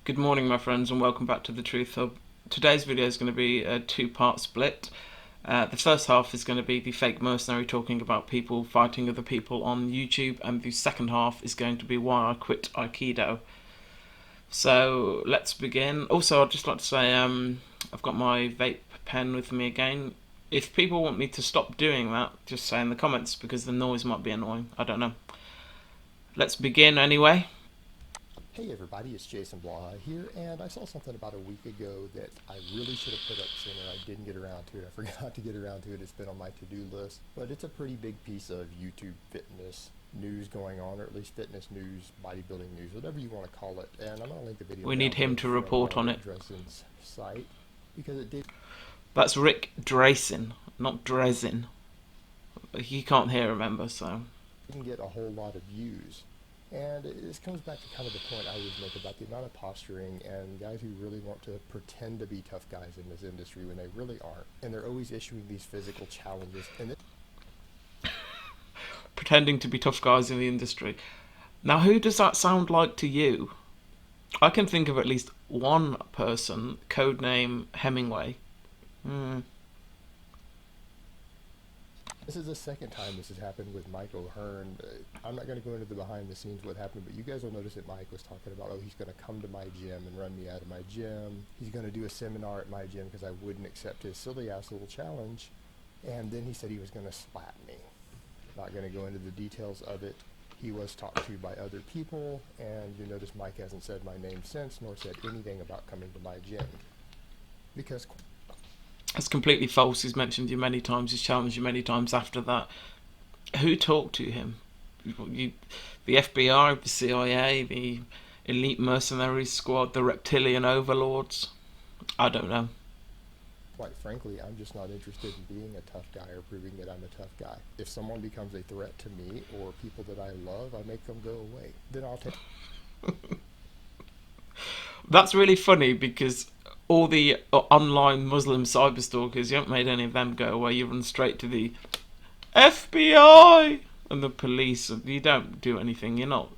Good morning, my friends, and welcome back to the Truth Hub. Today's video is going to be a two-part split. The first half is going to be the fake mercenary talking about people fighting other people on YouTube, and the second half is going to be why I quit Aikido. So let's begin. Also, I'd just like to say I've got my vape pen with me again. If people want me to stop doing that, just say in the comments, because the noise might be annoying. I don't know. Let's begin anyway. Hey everybody, it's Jason Blaha here, and I saw something about a week ago that I really should have put up sooner. I didn't get around to it. I forgot to get around to it. It's been on my to-do list, but it's a pretty big piece of YouTube fitness news going on, or at least fitness news, bodybuilding news, whatever you want to call it. And I'm going to link the video We down need him below to from report on it. Dressen's site, because it That's Rick Drasin, not Dresin. He can't hear, remember, so. didn't get a whole lot of views. And this comes back to kind of the point I always make about the amount of posturing and guys who really want to pretend to be tough guys in this industry when they really aren't. And they're always issuing these physical challenges. And Pretending to be tough guys in the industry. Now, who does that sound like to you? I can think of at least one person, codename Hemingway. this is the second time this has happened with Mike O'Hearn. I'm not going to go into the behind the scenes what happened, but you guys will notice that Mike was talking about, oh, he's going to come to my gym and run me out of my gym. He's going to do a seminar at my gym because I wouldn't accept his silly ass little challenge. And then he said he was going to slap me. Not going to go into the details of it. He was talked to by other people, and you notice Mike hasn't said my name since, nor said anything about coming to my gym. Because That's completely false. He's mentioned you many times. He's challenged you many times after that. Who talked to him? The FBI, the CIA, the elite mercenaries squad, the reptilian overlords? I don't know. quite frankly, I'm just not interested in being a tough guy or proving that I'm a tough guy. If someone becomes a threat to me or people that I love, I make them go away. Then I'll take. That's really funny because all the online Muslim cyberstalkers, you haven't made any of them go away. You run straight to the FBI and the police. You don't do anything. You're not.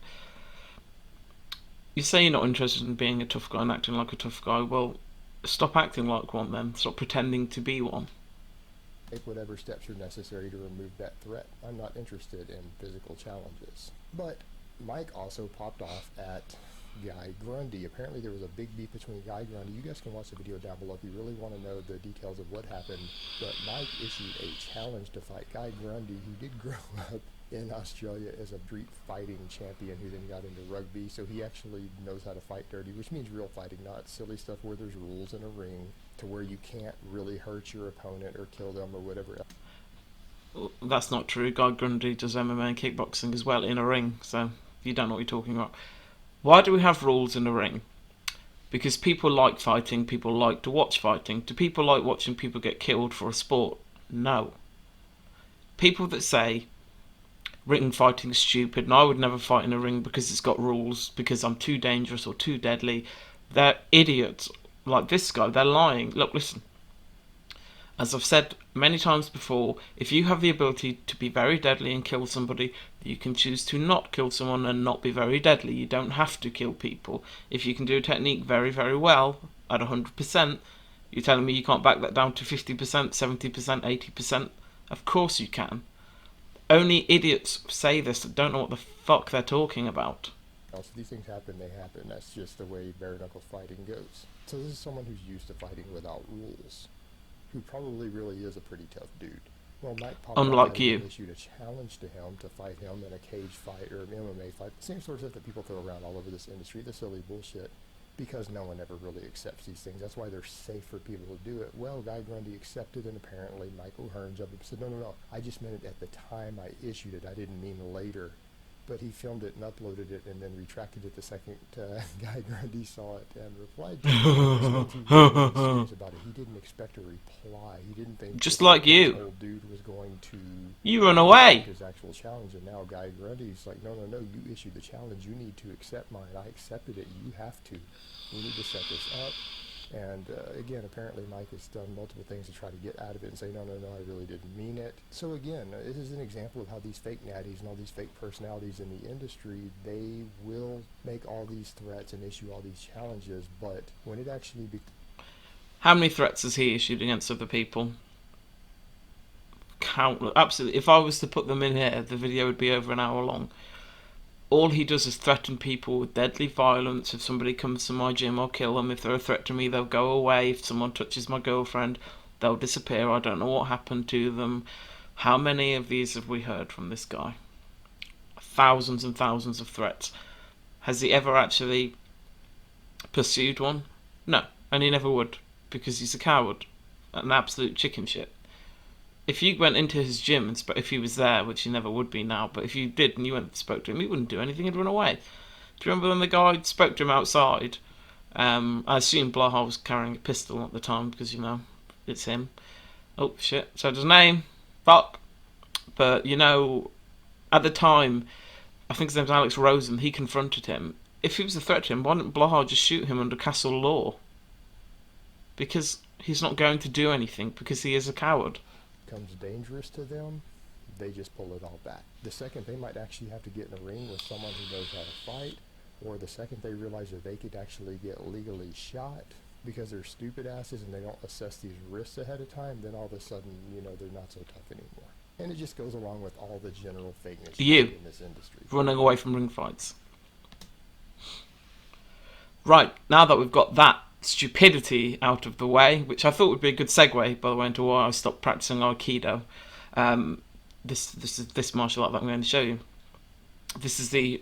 You say you're not interested in being a tough guy and acting like a tough guy. Well, stop acting like one then. Stop pretending to be one. Take whatever steps are necessary to remove that threat. I'm not interested in physical challenges. But Mike also popped off at Guy Grundy. Apparently there was a big beef between Guy Grundy. You guys can watch the video down below if you really want to know the details of what happened. But Mike issued a challenge to fight Guy Grundy, who did grow up in Australia as a street fighting champion who then got into rugby. So he actually knows how to fight dirty, which means real fighting, not silly stuff where there's rules in a ring to where you can't really hurt your opponent or kill them or whatever else. That's not true. Guy Grundy does MMA and kickboxing as well in a ring, so you don't know what you're talking about. Why do we have rules in a ring? Because people like fighting, people like to watch fighting. Do people like watching people get killed for a sport? No. People that say ring fighting's stupid and I would never fight in a ring because it's got rules, because I'm too dangerous or too deadly, they're idiots. Like this guy, they're lying. Look, listen. As I've said many times before, if you have the ability to be very deadly and kill somebody, you can choose to not kill someone and not be very deadly. You don't have to kill people. If you can do a technique very, very well at 100%, you're telling me you can't back that down to 50%, 70%, 80%? Of course you can. Only idiots say this that don't know what the fuck they're talking about. So these things happen, they happen. That's just the way bare knuckle fighting goes. So this is someone who's used to fighting without rules, who probably really is a pretty tough dude. Well, Mike popped Unlike out you. and issued a challenge to him to fight him in a cage fight or an MMA fight. The same sort of stuff that people throw around all over this industry, the silly bullshit, because no one ever really accepts these things. That's why they're safe for people to do it. Well, Guy Grundy accepted, and apparently Michael Hearn jumped up and said, no, I just meant it at the time I issued it. I didn't mean later. But he filmed it and uploaded it and then retracted it the second Guy Grundy saw it and replied to it. He was serious about it. He didn't expect a reply. He didn't think Just this like you. old dude was going to You run away. his actual challenge. And now Guy Grundy's like, no, you issued the challenge. You need to accept mine. I accepted it. You have to. We need to set this up. And again, apparently Mike has done multiple things to try to get out of it and say, no, no, no, I really didn't mean it. So again, this is an example of how these fake natties and all these fake personalities in the industry, they will make all these threats and issue all these challenges, but when it actually How many threats has he issued against other people? Countless. Absolutely. If I was to put them in here, the video would be over an hour long. All he does is threaten people with deadly violence. If somebody comes to my gym, I'll kill them. If they're a threat to me, they'll go away. If someone touches my girlfriend, they'll disappear. I don't know what happened to them. How many of these have we heard from this guy? Thousands and thousands of threats. Has he ever actually pursued one? No, and he never would, because he's a coward, an absolute chicken shit. If you went into his gym and if he was there, which he never would be now, but if you did and you went and spoke to him, he wouldn't do anything. He'd run away. Do you remember when the guy spoke to him outside? I assume Blaha was carrying a pistol at the time because, it's him. Oh, shit. Said his name. Fuck. But, at the time, I think his name's Alex Rosen, he confronted him. If he was a threat to him, why didn't Blaha just shoot him under castle law? Because he's not going to do anything, because he is a coward. Becomes dangerous to them, they just pull it all back. The second they might actually have to get in a ring with someone who knows how to fight, or the second they realize that they could actually get legally shot because they're stupid asses and they don't assess these risks ahead of time, then all of a sudden, they're not so tough anymore. And it just goes along with all the general fakeness in this industry. Running away from ring fights. Right, now that we've got that stupidity out of the way, which I thought would be a good segue, by the way, into why I stopped practicing Aikido. This martial art that I'm going to show you. This is the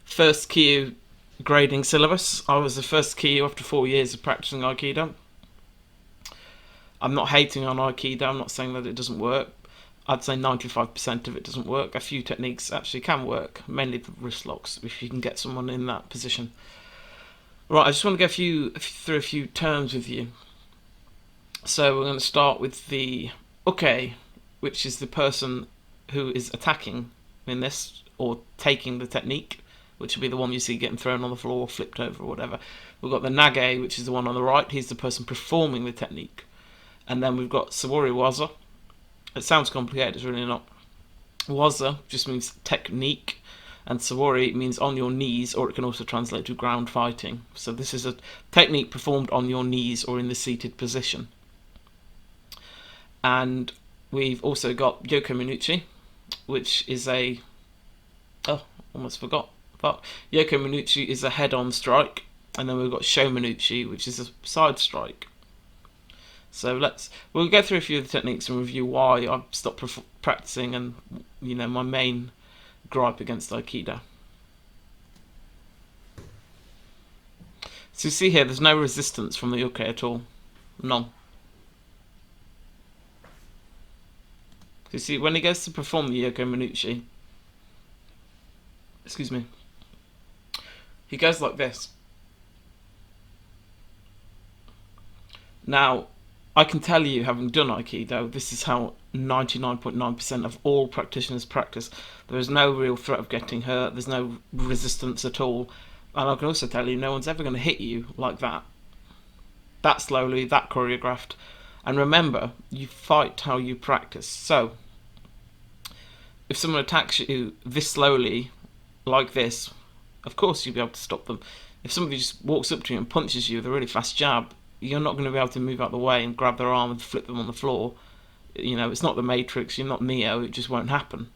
first Kyu grading syllabus. I was the first Kyu after 4 years of practicing Aikido. I'm not hating on Aikido. I'm not saying that it doesn't work. I'd say 95% of it doesn't work. A few techniques actually can work, mainly the wrist locks, if you can get someone in that position. Right, I just want to go through a few terms with you. So we're going to start with the uke, which is the person who is attacking in this, or taking the technique, which will be the one you see getting thrown on the floor, flipped over or whatever. We've got the nage, which is the one on the right. He's the person performing the technique. And then we've got sawori waza. It sounds complicated, it's really not. Waza just means technique, and sawori means on your knees, or it can also translate to ground fighting. So this is a technique performed on your knees or in the seated position. And we've also got Yoko Minuchi, which is almost forgot. But Yoko Minuchi is a head-on strike, and then we've got Sho Minuchi, which is a side strike. So we'll go through a few of the techniques and review why I've stopped practicing and, my main gripe against Aikido. So you see here, there's no resistance from the uke at all. None. So you see, when he goes to perform the Yoko Minuchi, he goes like this. Now, I can tell you, having done Aikido, this is how 99.9% of all practitioners practice. There is no real threat of getting hurt. There's no resistance at all. And I can also tell you, no one's ever going to hit you like that. That slowly, that choreographed. And remember, you fight how you practice. So, if someone attacks you this slowly, like this, of course you'll be able to stop them. If somebody just walks up to you and punches you with a really fast jab, you're not going to be able to move out of the way and grab their arm and flip them on the floor. It's not the Matrix, you're not Neo, it just won't happen.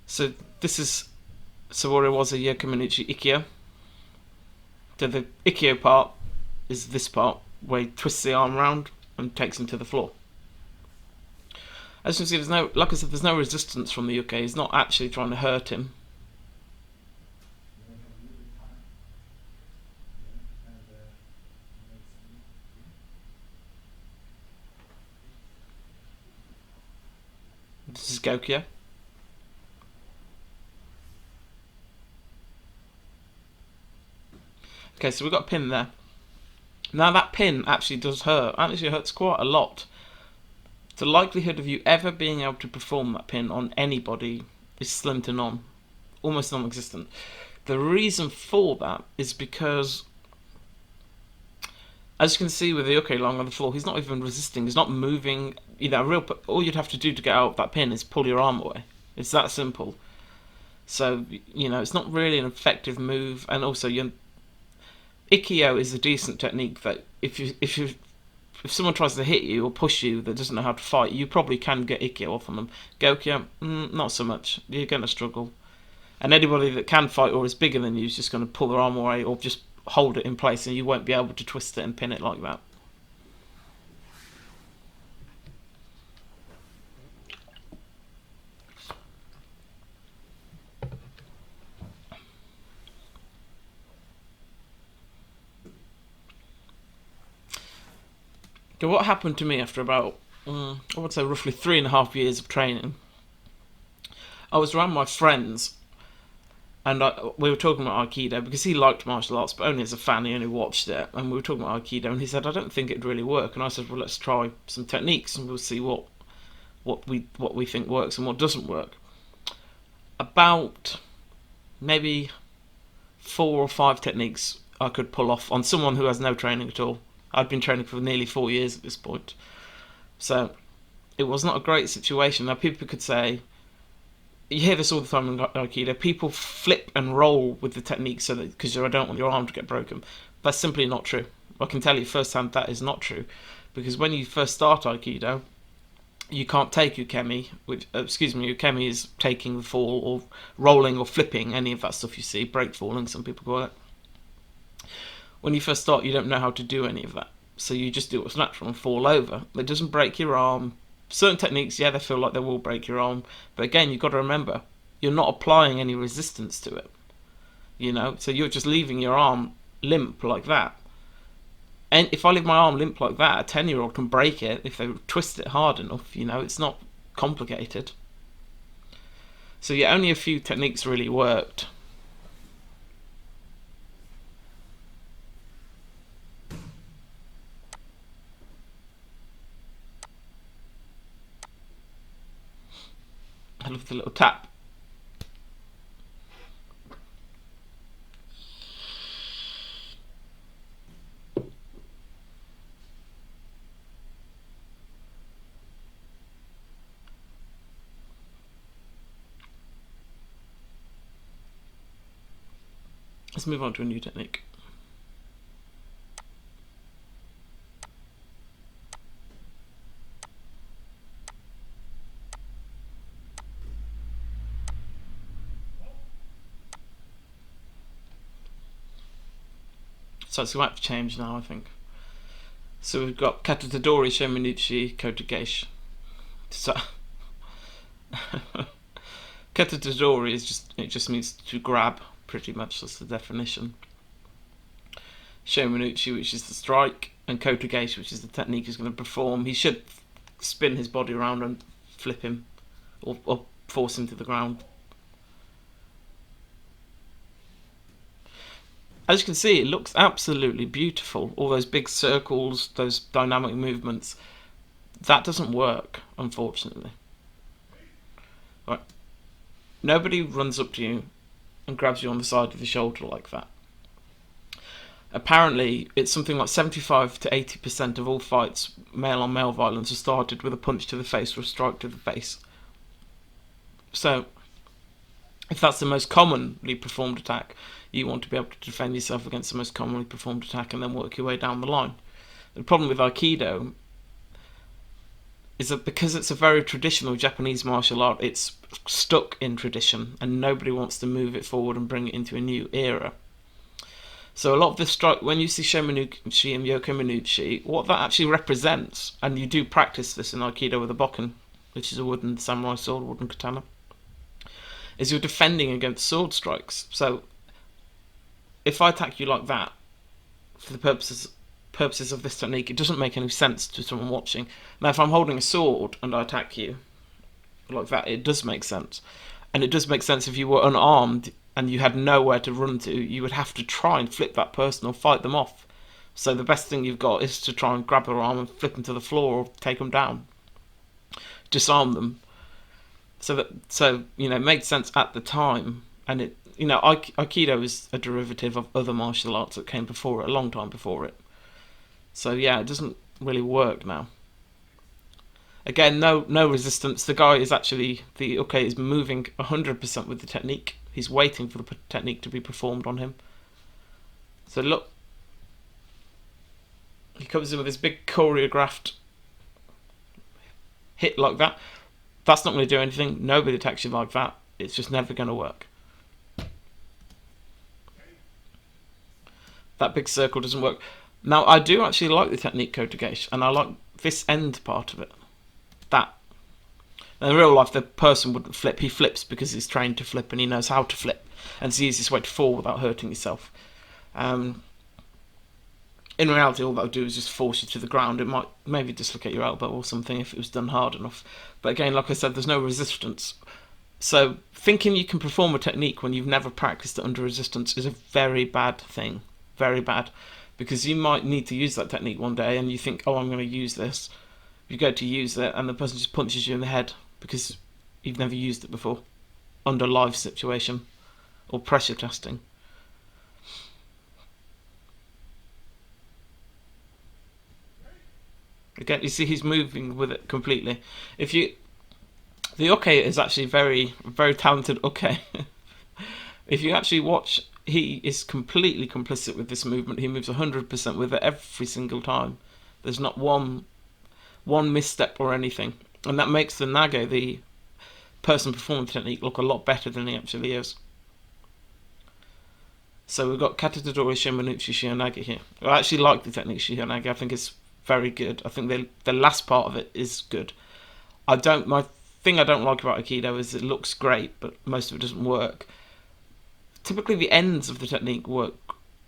So this is Sawori Waza Yoko Minuchi Ikkyo. So the Ikkyo part is this part, where he twists the arm around and takes him to the floor. As you can see, there's no resistance from the uke. He's not actually trying to hurt him. This is Gokyo. Okay, so we've got a pin there. Now that pin actually does hurt. Actually hurts quite a lot. The likelihood of you ever being able to perform that pin on anybody is slim to none. Almost non-existent. The reason for that is because, as you can see with the uke lying on the floor, he's not even resisting. He's not moving. All you'd have to do to get out of that pin is pull your arm away. It's that simple. So it's not really an effective move. And also, Ikkyo is a decent technique that if someone tries to hit you or push you that doesn't know how to fight, you probably can get Ikkyo off on them. Gokyo, not so much. You're going to struggle. And anybody that can fight or is bigger than you is just going to pull their arm away or just hold it in place, and you won't be able to twist it and pin it like that. Okay, what happened to me after about, I would say roughly 3.5 years of training, I was around my friends, and we were talking about Aikido because he liked martial arts, but only as a fan. He only watched it, and we were talking about Aikido, and he said, "I don't think it'd really work." And I said, "Well, let's try some techniques, and we'll see what we think works and what doesn't work." About maybe 4 or 5 techniques I could pull off on someone who has no training at all. I'd been training for nearly 4 years at this point, so it was not a great situation. Now, people could say, you hear this all the time in Aikido, people flip and roll with the technique so that because you don't want your arm to get broken. That's simply not true. I can tell you firsthand that is not true, because when you first start Aikido, you can't take ukemi, ukemi is taking the fall or rolling or flipping, any of that stuff you see, break falling, some people call it. When you first start, you don't know how to do any of that, so you just do what's natural and fall over. It doesn't break your arm. Certain techniques, they feel like they will break your arm, but again, you've got to remember, you're not applying any resistance to it, so you're just leaving your arm limp like that. And if I leave my arm limp like that, a 10-year-old can break it if they twist it hard enough. It's not complicated. So only a few techniques really worked. I love the little tap. Let's move on to a new technique. So it's going to have to change now, I think. So we've got Katatadori, Shominuchi, Kotegeshi. So Katatadori just means to grab, pretty much. That's the definition. Shominuchi, which is the strike, and Kotegeshi, which is the technique he's going to perform. He should spin his body around and flip him, or force him to the ground. As you can see, it looks absolutely beautiful. All those big circles, those dynamic movements. That doesn't work, unfortunately. Right. Nobody runs up to you and grabs you on the side of the shoulder like that. Apparently, it's something like 75 to 80% of all fights, male-on-male violence, are started with a punch to the face or a strike to the face. So, if that's the most commonly performed attack, you want to be able to defend yourself against the most commonly performed attack and then work your way down the line. The problem with Aikido is that because it's a very traditional Japanese martial art, it's stuck in tradition and nobody wants to move it forward and bring it into a new era. So a lot of the strike, when you see Shominuchi and Yokominuchi, what that actually represents, and you do practice this in Aikido with a bokken, which is a wooden samurai sword, wooden katana, is you're defending against sword strikes. So if I attack you like that, for the purposes of this technique, it doesn't make any sense to someone watching. Now, if I'm holding a sword and I attack you like that, it does make sense. And it does make sense if you were unarmed and you had nowhere to run to, you would have to try and flip that person or fight them off. So the best thing you've got is to try and grab their arm and flip them to the floor or take them down. Disarm them. So it made sense at the time, and Aikido is a derivative of other martial arts that came before it, a long time before it. So yeah, it doesn't really work now. Again, no resistance. The guy is actually is moving 100% with the technique. He's waiting for the technique to be performed on him. So look, he comes in with this big choreographed hit like that. That's not going to do anything. Nobody attacks you like that. It's just never going to work. That big circle doesn't work. Now, I do actually like the technique Kotegaeshi, and I like this end part of it. That. In real life, the person wouldn't flip. He flips because he's trained to flip and he knows how to flip. And it's the easiest way to fall without hurting yourself. In reality, all that would do is just force you to the ground. It might maybe dislocate your elbow or something if it was done hard enough. But again, like I said, there's no resistance. So thinking you can perform a technique when you've never practiced it under resistance is a very bad thing. Very bad. Because you might need to use that technique one day and you think, oh, I'm going to use this. You go to use it and the person just punches you in the head because you've never used it before under live situation or pressure testing. Again, you see he's moving with it completely. The uke is actually very, very talented uke. If you actually watch, he is completely complicit with this movement. He moves 100% with it every single time. There's not one misstep or anything. And that makes the nage, the person performing the technique, look a lot better than he actually is. So we've got Katatadori Shimanuchi Shihonage here. I actually like the technique Shihonage. I think it's very good. I think the last part of it is good. My thing I don't like about Aikido is it looks great, but most of it doesn't work. Typically the ends of the technique work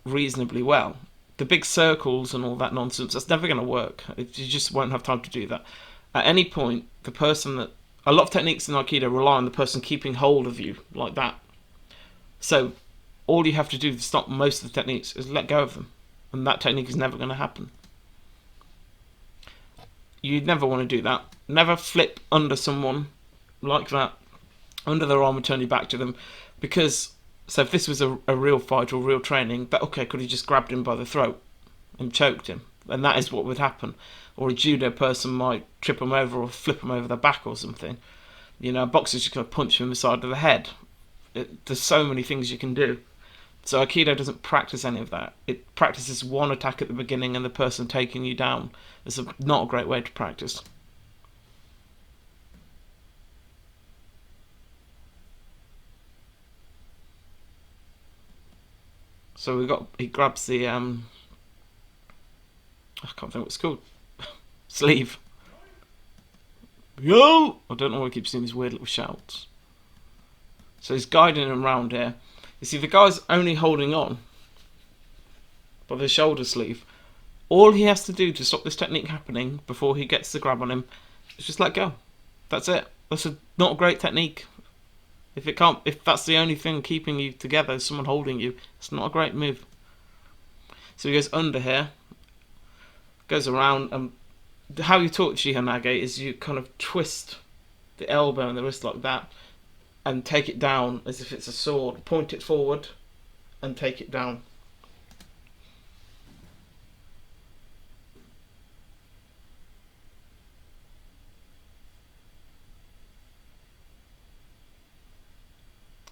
reasonably well. The big circles and all that nonsense, that's never going to work. You just won't have time to do that. At any point, a lot of techniques in Aikido rely on the person keeping hold of you like that. So all you have to do to stop most of the techniques is let go of them. And that technique is never going to happen. You'd never want to do that. Never flip under someone like that, under their arm and turn your back to them. Because, so if this was a real fight or real training, could he just grabbed him by the throat and choked him? And that is what would happen. Or a judo person might trip him over or flip him over the back or something. A boxer's just going to punch him in the side of the head. There's so many things you can do. So Aikido doesn't practice any of that. It practices one attack at the beginning and the person taking you down. It's not a great way to practice. So he grabs the I can't think what it's called. Sleeve. Yo! I don't know why I keep seeing these weird little shouts. So he's guiding him around here. You see, the guy's only holding on by the shoulder sleeve. All he has to do to stop this technique happening before he gets the grab on him is just let go. That's it. That's not a great technique. If that's the only thing keeping you together, is someone holding you, it's not a great move. So he goes under here, goes around, and how you taught Shihonage is you kind of twist the elbow and the wrist like that, and take it down as if it's a sword. Point it forward and take it down.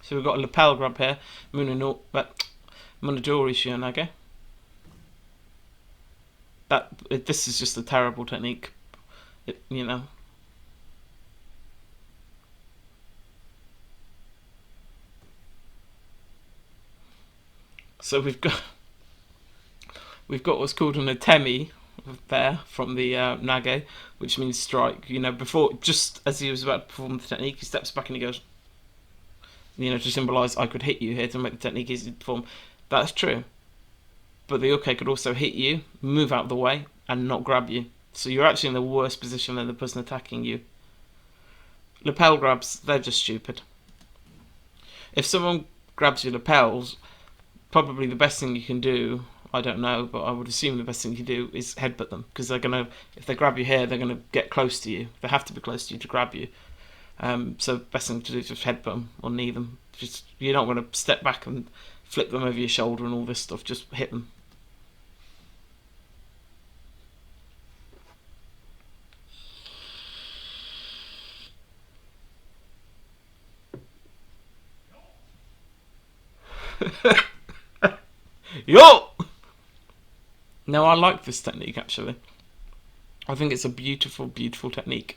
So we've got a lapel grab here, Munadori Shihonage. This is just a terrible technique, So we've got what's called an atemi there from the nage, which means strike. Before, just as he was about to perform the technique, he steps back and he goes, to symbolise I could hit you here to make the technique easy to perform. That's true. But the uke could also hit you, move out of the way, and not grab you. So you're actually in the worst position than the person attacking you. Lapel grabs, they're just stupid. If someone grabs your lapels, probably the best thing you can do, I don't know, but I would assume the best thing you can do is headbutt them. Because if they grab you here, they're going to get close to you. They have to be close to you to grab you. So best thing to do is just headbutt them or knee them. Just you're not going to step back and flip them over your shoulder and all this stuff. Just hit them. Yo! Now I like this technique actually. I think it's a beautiful, beautiful technique.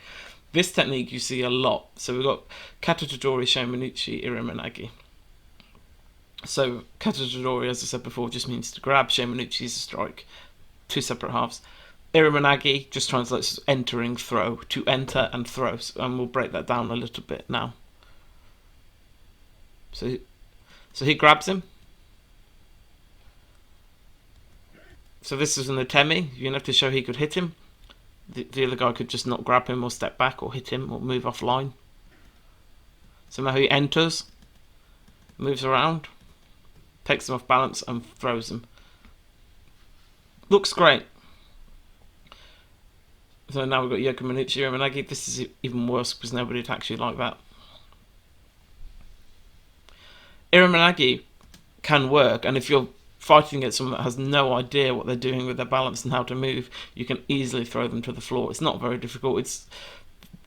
This technique you see a lot. So we've got Kata Todori, Shamanuchi, Irimanagi. So Kata Todori, as I said before, just means to grab. Shamanuchi is a strike. Two separate halves. Irimanagi just translates as entering, throw. To enter and throw. And we'll break that down a little bit now. So he grabs him. So this is an atemi. You're going to have to show he could hit him. The other guy could just not grab him or step back or hit him or move offline. So now he enters, moves around, takes him off balance and throws him. Looks great. So now we've got Yoko Minucci Irimanagi. This is even worse because nobody attacks you like that. Irimanagi can work, and if you're fighting against someone that has no idea what they're doing with their balance and how to move, you can easily throw them to the floor. It's not very difficult. It's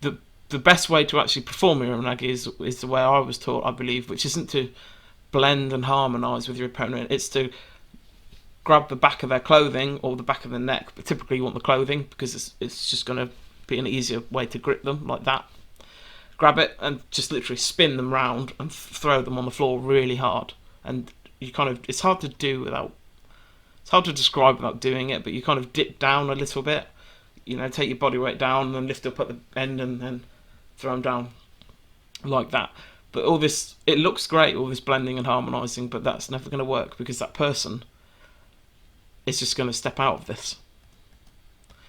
the best way to actually perform Irimanagi is the way I was taught, I believe, which isn't to blend and harmonise with your opponent. It's to grab the back of their clothing or the back of their neck, but typically you want the clothing because it's just going to be an easier way to grip them like that. Grab it and just literally spin them round and throw them on the floor really hard. And you kind of, it's hard to do without, it's hard to describe without doing it, but you kind of dip down a little bit, you know, take your body weight down and then lift up at the end and then throw them down like that. But all this, it looks great, all this blending and harmonising, but that's never going to work because that person is just going to step out of this.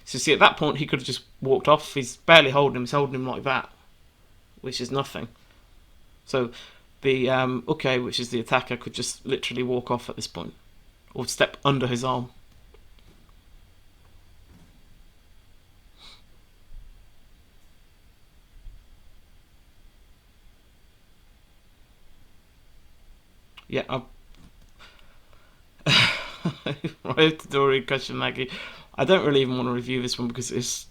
So see, at that point, he could have just walked off. He's barely holding him, he's holding him like that, which is nothing. So the uke, which is the attacker, could just literally walk off at this point or step under his arm. Yeah, Ryotodori Kashinagi. I don't really even want to review this one because it's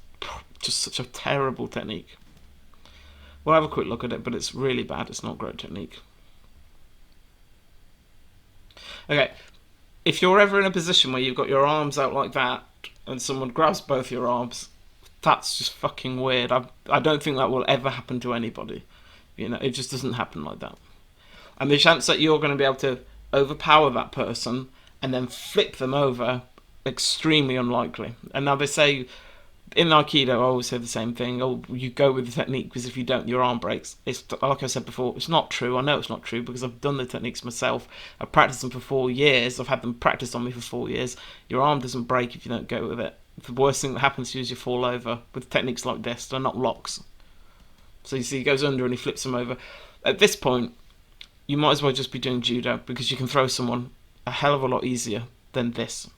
just such a terrible technique. We'll have a quick look at it, but it's really bad. It's not a great technique. Okay, if you're ever in a position where you've got your arms out like that and someone grabs both your arms, that's just fucking weird. I don't think that will ever happen to anybody. You know, it just doesn't happen like that. And the chance that you're going to be able to overpower that person and then flip them over, extremely unlikely. And now they say, in Aikido, I always say the same thing. Oh, you go with the technique because if you don't, your arm breaks. It's like I said before, it's not true. I know it's not true because I've done the techniques myself. I've practiced them for 4 years. I've had them practiced on me for 4 years. Your arm doesn't break if you don't go with it. The worst thing that happens to you is you fall over with techniques like this. They're not locks. So you see, he goes under and he flips him over. At this point, you might as well just be doing judo because you can throw someone a hell of a lot easier than this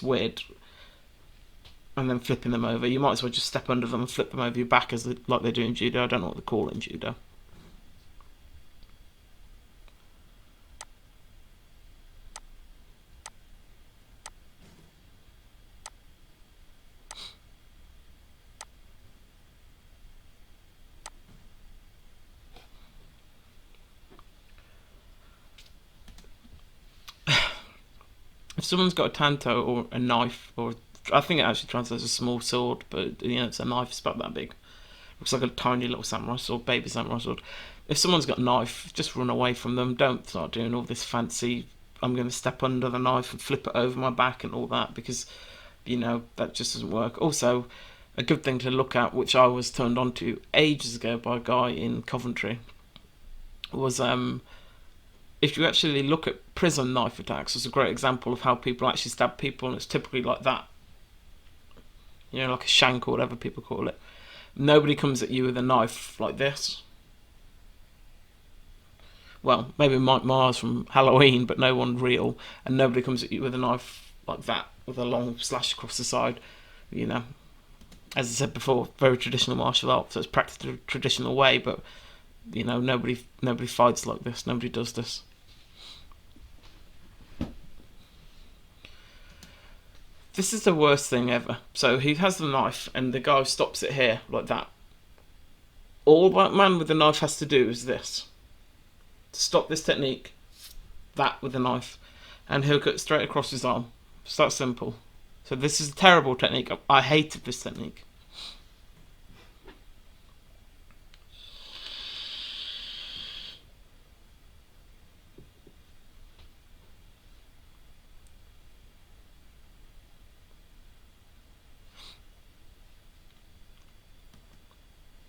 weird, and then flipping them over. You might as well just step under them and flip them over your back like they do in judo. I don't know what they call it in judo. If someone's got a tanto or a knife, or I think it actually translates as a small sword, but you know, it's a knife, it's about that big. Looks like a tiny little samurai sword, baby samurai sword. If someone's got a knife, just run away from them. Don't start doing all this fancy, I'm going to step under the knife and flip it over my back and all that, because, you know, that just doesn't work. Also, a good thing to look at, which I was turned on to ages ago by a guy in Coventry, was if you actually look at prison knife attacks, it's a great example of how people actually stab people, and it's typically like that. You know, like a shank or whatever people call it. Nobody comes at you with a knife like this. Well, maybe Mike Myers from Halloween, but no one real. And nobody comes at you with a knife like that, with a long slash across the side. You know, as I said before, very traditional martial art, so it's practiced a traditional way, but You know, nobody fights like this. Nobody does this. This is the worst thing ever. So he has the knife, and the guy stops it here, like that. All that man with the knife has to do is this. To stop this technique, that with the knife, and he'll cut straight across his arm. It's that simple. So this is a terrible technique. I hated this technique.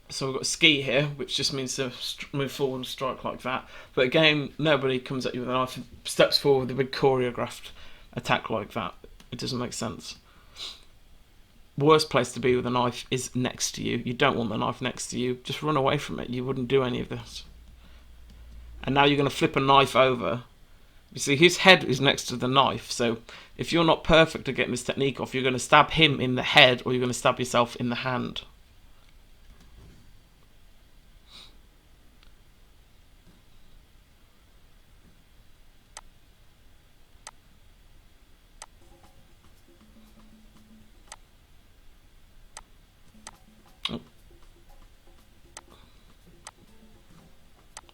So we've got ski here, which just means to move forward and strike like that. But again, nobody comes at you with a knife and steps forward with a big choreographed attack like that. It doesn't make sense. Worst place to be with a knife is next to you. You don't want the knife next to you. Just run away from it. You wouldn't do any of this. And now you're going to flip a knife over. You see, his head is next to the knife. So if you're not perfect at getting this technique off, you're going to stab him in the head or you're going to stab yourself in the hand.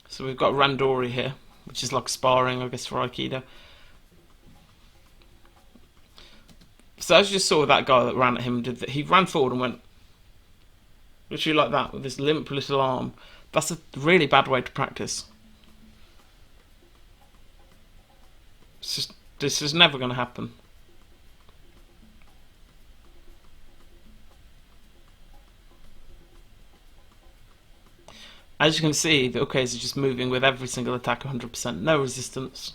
So we've got Randori here, which is like sparring, I guess, for Aikido. So as you just saw that guy that ran at him and did that, he ran forward and went literally like that with this limp little arm. That's a really bad way to practice. This is never going to happen. As you can see, the ukes are just moving with every single attack 100%, no resistance.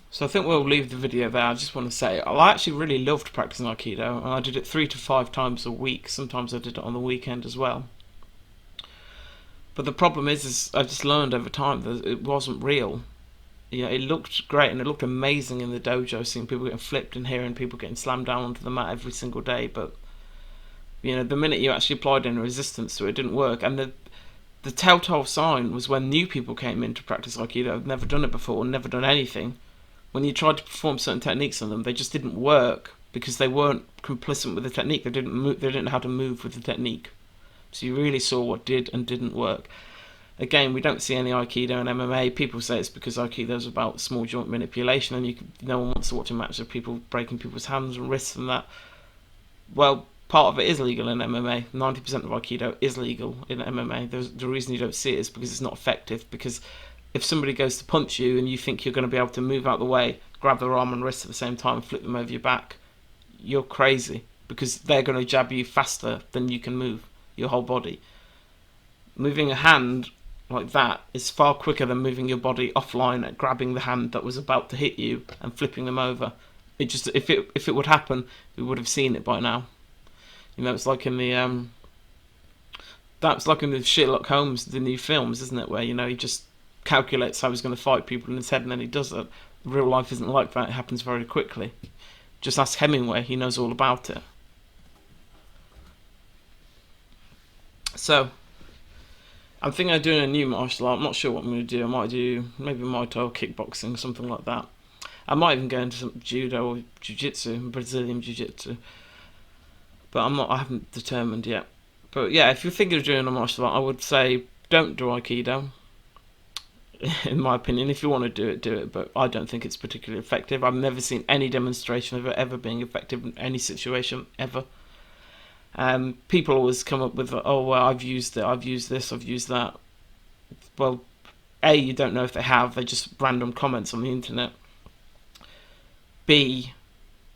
So I think we'll leave the video there. I just want to say, I actually really loved practicing Aikido, and I did it 3 to 5 times a week. Sometimes I did it on the weekend as well. But the problem is I just learned over time that it wasn't real. You know, it looked great and it looked amazing in the dojo, seeing people getting flipped and hearing people getting slammed down onto the mat every single day. But you know, the minute you actually applied any resistance to it, it didn't work. And the telltale sign was when new people came in to practice Aikido, had never done it before, never done anything. When you tried to perform certain techniques on them, they just didn't work because they weren't complicit with the technique. They didn't move, they didn't know how to move with the technique. So you really saw what did and didn't work. Again, we don't see any Aikido and MMA. People say it's because Aikido is about small joint manipulation, and no one wants to watch a match of people breaking people's hands and wrists and that. Well, part of it is legal in MMA. 90% of Aikido is legal in MMA. The reason you don't see it is because it's not effective. Because if somebody goes to punch you and you think you're going to be able to move out the way, grab their arm and wrist at the same time and flip them over your back, you're crazy. Because they're going to jab you faster than you can move your whole body. Moving a hand like that is far quicker than moving your body offline and grabbing the hand that was about to hit you and flipping them over. It just if it would happen, we would have seen it by now. You know, it's like in the that's like in the Sherlock Holmes, the new films, isn't it? Where, you know, he just calculates how he's going to fight people in his head and then he does it. Real life isn't like that. It happens very quickly. Just ask Hemingway. He knows all about it. So I'm thinking of doing a new martial art. I'm not sure what I'm going to do. I might do maybe Muay Thai or kickboxing, something like that. I might even go into some judo or jiu-jitsu, Brazilian jiu-jitsu. But I haven't determined yet. But yeah, if you're thinking of doing a martial art, I would say don't do Aikido. In my opinion, if you want to do it, do it. But I don't think it's particularly effective. I've never seen any demonstration of it ever being effective in any situation, ever. People always come up with, oh, well, I've used it, I've used this, I've used that. Well, A, you don't know if they have, they're just random comments on the internet. B,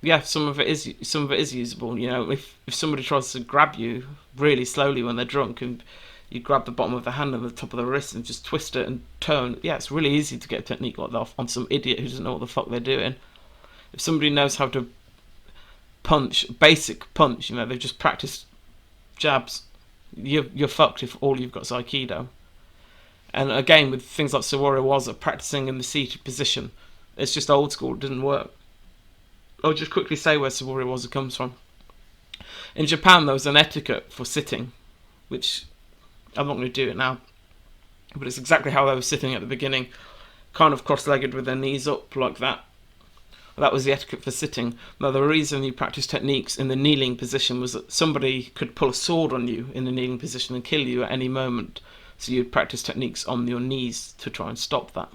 yeah, some of it is usable. You know, if somebody tries to grab you really slowly when they're drunk and you grab the bottom of the hand and the top of the wrist and just twist it and turn, yeah, it's really easy to get a technique like that on some idiot who doesn't know what the fuck they're doing. If somebody knows how to punch, basic punch, you know, they've just practiced jabs, you're fucked if all you've got is Aikido. And again, with things like Sawari Waza, practicing in the seated position, it's just old school, it didn't work. I'll just quickly say where Sawari Waza comes from. In Japan, there was an etiquette for sitting, which I'm not going to do it now, but it's exactly how they were sitting at the beginning, kind of cross-legged with their knees up like that. That was the etiquette for sitting. Now, the reason you practice techniques in the kneeling position was that somebody could pull a sword on you in the kneeling position and kill you at any moment. So you'd practice techniques on your knees to try and stop that.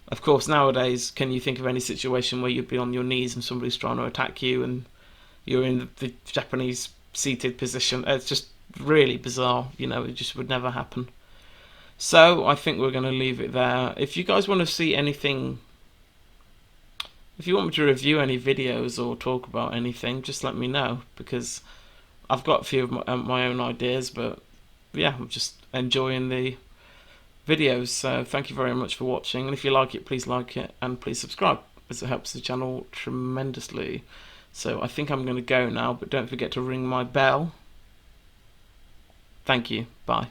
Of course, nowadays, can you think of any situation where you'd be on your knees and somebody's trying to attack you and you're in the Japanese seated position? It's just really bizarre, it just would never happen. So I think we're going to leave it there. If you guys want to see anything, if you want me to review any videos or talk about anything, just let me know, because I've got a few of my own ideas, but yeah, I'm just enjoying the videos. So thank you very much for watching, and if you like it, please like it and please subscribe, as it helps the channel tremendously. So I think I'm going to go now, but don't forget to ring my bell. Thank you. Bye.